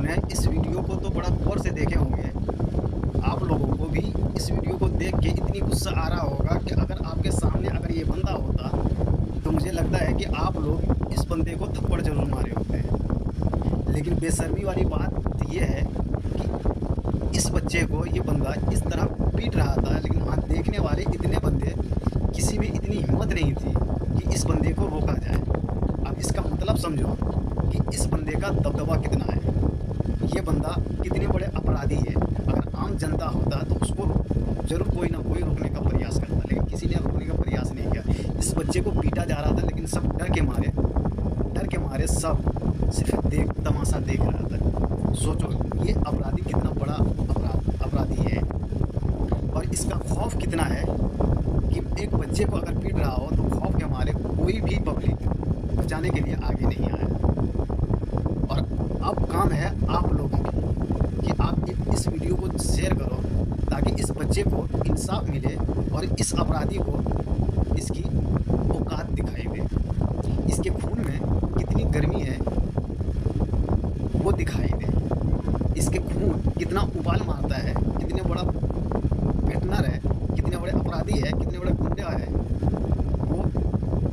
आपने इस वीडियो को तो बड़ा गौर से देखे होंगे। आप लोगों को भी इस वीडियो को देख के इतनी गुस्सा आ रहा होगा कि अगर आपके सामने अगर ये बंदा होता तो मुझे लगता है कि आप लोग इस बंदे को थप्पड़ जरूर मारे होते हैं। लेकिन बेशर्मी वाली बात ये है कि इस बच्चे को ये बंदा इस तरह पीट रहा था, लेकिन वहाँ देखने वाले इतने बंदे, किसी में इतनी हिम्मत नहीं थी कि इस बंदे को रोका जाए। अब इसका मतलब समझो कि इस बंदे का दबदबा कितना है, ये बंदा कितने बड़े अपराधी है। अगर आम जनता होता तो उसको जरूर कोई ना कोई रोकने का प्रयास करता, लेकिन किसी ने रोकने का प्रयास नहीं किया। इस बच्चे को पीटा जा रहा था, लेकिन सब डर के मारे सब सिर्फ तमाशा देख रहा था। सोचो ये अपराधी कितना बड़ा अपराधी है, और इसका खौफ कितना है कि एक बच्चे को अगर पीट रहा हो तो खौफ के मारे कोई भी पब्लिक बचाने के लिए आगे नहीं आया। और अब काम है आप लोगों की कि आप इस वीडियो को शेयर करो ताकि इस बच्चे को इंसाफ मिले और इस अपराधी को इसकी औकात दिखाई दे। इसके खून में कितनी गर्मी है वो दिखाई दे। इसके खून कितना उबाल मारता है, कितने बड़ा पेटनर है, कितने बड़े अपराधी है, कितने बड़े गुंडा है, वो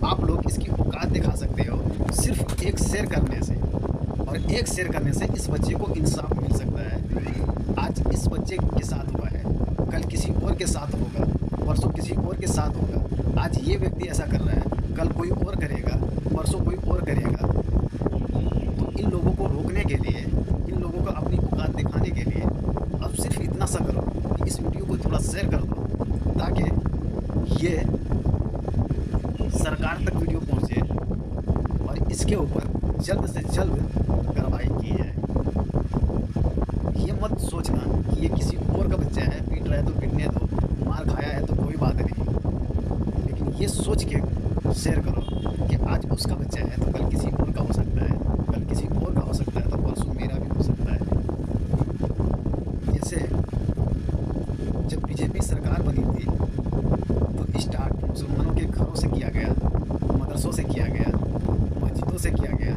आप लोग इसकी औकात दिखा सकते हो सिर्फ एक शेयर करने से। और एक शेयर करने से इस बच्चे को इंसाफ मिल सकता है। आज इस बच्चे के साथ हुआ है, कल किसी और के साथ होगा, परसों किसी और के साथ होगा। आज ये व्यक्ति ऐसा कर रहा है, कल कोई और करेगा, परसों कोई और करेगा। तो इन लोगों को रोकने के लिए, इन लोगों को अपनी औकात दिखाने के लिए अब सिर्फ इतना सा करो कि इस वीडियो को थोड़ा शेयर कर दो ताकि ये सरकार तक वीडियो पहुँचे और इसके ऊपर जल्द से जल्द कार्रवाई की जाए। ये मत सोचना कि ये किसी और का बच्चा है, पीट रहा है तो पीटने दो, मार खाया है तो कोई बात नहीं, लेकिन ये सोच के शेयर करो कि आज उसका बच्चा है तो कल किसी और का हो सकता है, कल किसी और का हो सकता है तो परसों मेरा भी हो सकता है। जैसे जब बीजेपी सरकार बनी थी तो स्टार्ट मुसलमानों के घरों से किया गया, मदरसों से किया गया, मस्जिदों से किया गया।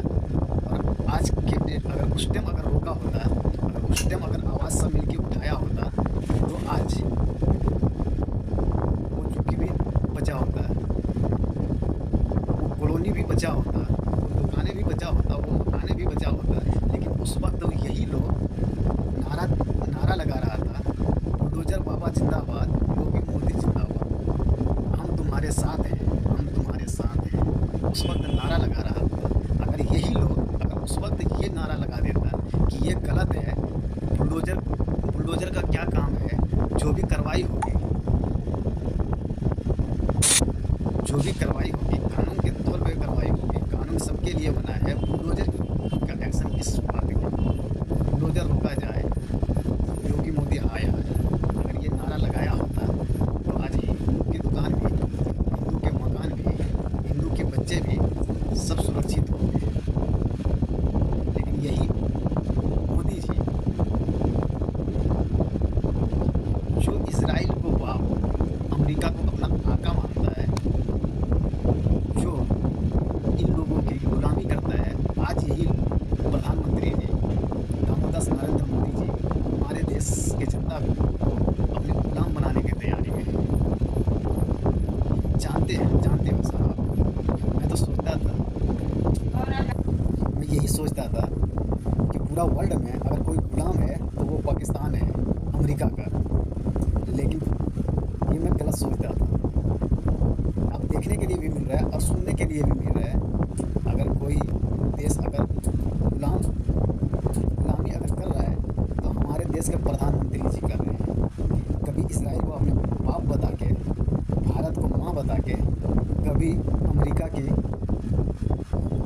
और आज के डेट अगर उस टाइम अगर रोका होता, अगर उस टाइम अगर आवाज़ सब मिलकर उठाया होता तो आज वो चुकी भी बचा होता, वो कॉलोनी भी बचा होता, वो दुकानें भी बचा होता, वो मकाने भी बचा होता। लेकिन उस वक्त तो यही लोग नारा लगा रहा था, बुलडोजर बाबा जिंदाबाद, योगी मोदी जिंदाबाद, हम तुम्हारे साथ हैं, हम तुम्हारे साथ हैं। उस वक्त नारा लगा रहा था। अगर यही लोग अगर उस वक्त ये नारा लगा देता कि ये गलत है, बुलडोजर का क्या काम है, जो भी कार्रवाई होगी, जो भी कार्रवाई होगी कानून के तौर पे कार्रवाई होगी, कानून सबके लिए बना है। बुलडोजर का एक्शन किस बात का, बुलडोजर रोका जाए, योगी मोदी आया। अगर ये नारा लगाया होता तो आज हिंदू की दुकान भी, हिंदू के मकान भी, हिंदू के बच्चे भी सब सुरक्षित होंगे। लेकिन यही मोदी जी जो इजराइल को बाप, अमेरिका को अपना आका मानता है, जो इन लोगों की गुलामी करता है, आज यही प्रधानमंत्री जी दामोदर नरेंद्र मोदी जी हमारे देश के जनता को अपने गुलाम बनाने की तैयारी में हैं। जानते हो साहब, मैं तो सोचता था, मैं यही सोचता था कि पूरा वर्ल्ड में अगर कोई गुलाम है तो वो पाकिस्तान है, अमेरिका का। लेकिन ये मैं गलत सोचता था। अब देखने के लिए भी मिल रहा है और सुनने के लिए भी मिल रहा है। अगर कोई देश अगर गुलामी अगर कर रहा है तो हमारे देश के प्रधानमंत्री जी कर रहे हैं। कभी इसराइल को अपने बाप बता के, भारत को माँ बता के, कभी अमेरिका की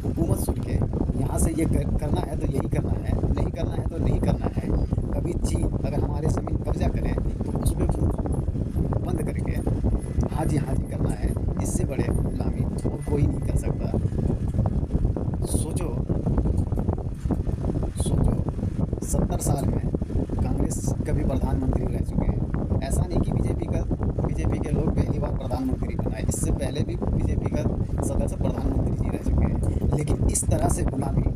हुकूमत सुन के यहाँ से ये करना है तो यही करना है, नहीं करना है तो नहीं करना है। कभी चीन अगर हमारे ज़मीन कब्जा करे तो उस पर बंद करके हाँ जी करना है। इससे बड़े गुलामी और कोई नहीं कर सकता। सोचो 70 साल में कांग्रेस कभी प्रधानमंत्री रह चुके हैं। ऐसा नहीं कि बीजेपी के लोग पहली बार प्रधानमंत्री बनाए, इससे पहले भी बीजेपी का सदस्य प्रधानमंत्री जी रह चुके हैं। लेकिन इस तरह से गुलामी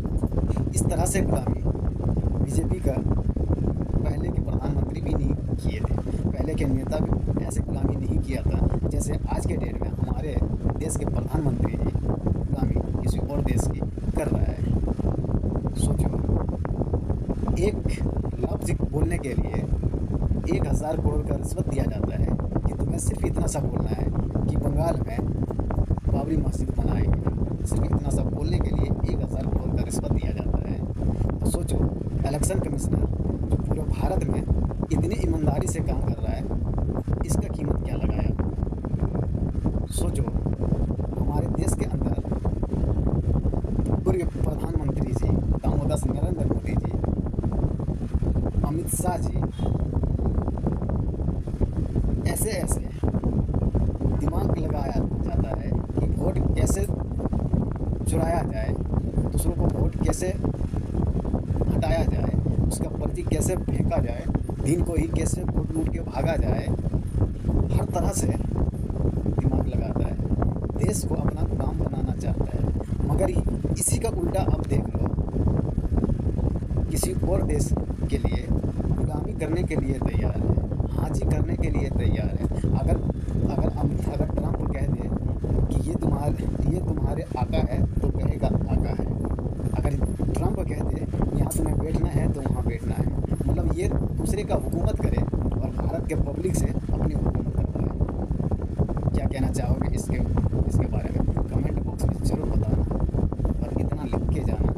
बीजेपी का पहले के प्रधानमंत्री भी नहीं किए थे, पहले के नेता भी ऐसे गुलामी नहीं किया था जैसे आज के डेट में हमारे देश के प्रधानमंत्री जी गुलामी किसी और देश की कर रहा है। सोचो, एक लफ्ज़ बोलने के लिए 1000 करोड़ का रिश्वत दिया जाता है कि तुम्हें सिर्फ इतना सा बोलना है कि बंगाल में बाबरी मस्जिद बनाएगी। सिर्फ इतना सा बोलने के लिए 1000 करोड़ का रिश्वत दिया जाता है। तो सोचो, इलेक्शन कमिश्नर जो पूरे भारत में इतनी ईमानदारी से काम कर रहा है, इसका कीमत क्या लगाया। सोचो, हमारे देश के अंदर पूर्व प्रधानमंत्री जी दामोदर नरेंद्र मोदी जी, अमित शाह जी, ऐसे ऐसे दिमाग लगाया जाता है कि वोट कैसे चुराया जाए, दूसरों को वोट कैसे हटाया जाए, उसका पर्ची कैसे फेंका जाए, दिन को ही कैसे वोट लूट के भागा जाए। हर तरह से दिमाग लगाता है, देश को अपना गुलाम बनाना चाहता है। मगर इसी का उल्टा अब देख लो, किसी और देश के लिए गुलामी करने के लिए तैयार है, हाजी करने के लिए तैयार है। अगर ट्रंप कह दे कि ये तुम्हारे आका है तो कहेगा आका है। अगर ट्रंप कह दे यहाँ तुम्हें बैठना है तो वहाँ बैठना है। मतलब ये दूसरे का हुकूमत करे और भारत के पब्लिक से अपनी हुकूमत करता है। क्या कहना चाहोगे इसके बारे में कमेंट बॉक्स में ज़रूर बताना और इतना लिख के जाना,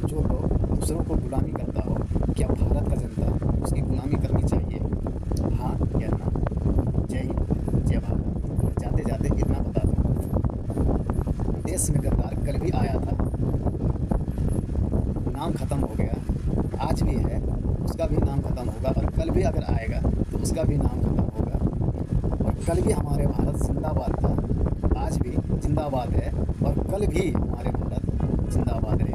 जो लोग दूसरों को गुलामी करता हो, क्या भारत का जनता उसकी गुलामी करनी चाहिए? हाँ या ना? जय हिंद, जय भारत। और जाते जाते इतना बता दूँ, देश में गद्दार कल भी आया था, नाम ख़त्म हो गया, आज भी है, उसका भी नाम ख़त्म होगा, और कल भी अगर आएगा तो उसका भी नाम ख़त्म होगा। और कल भी हमारे भारत जिंदाबाद था, आज भी जिंदाबाद है, और कल भी हमारे भारत जिंदाबाद रहेगा।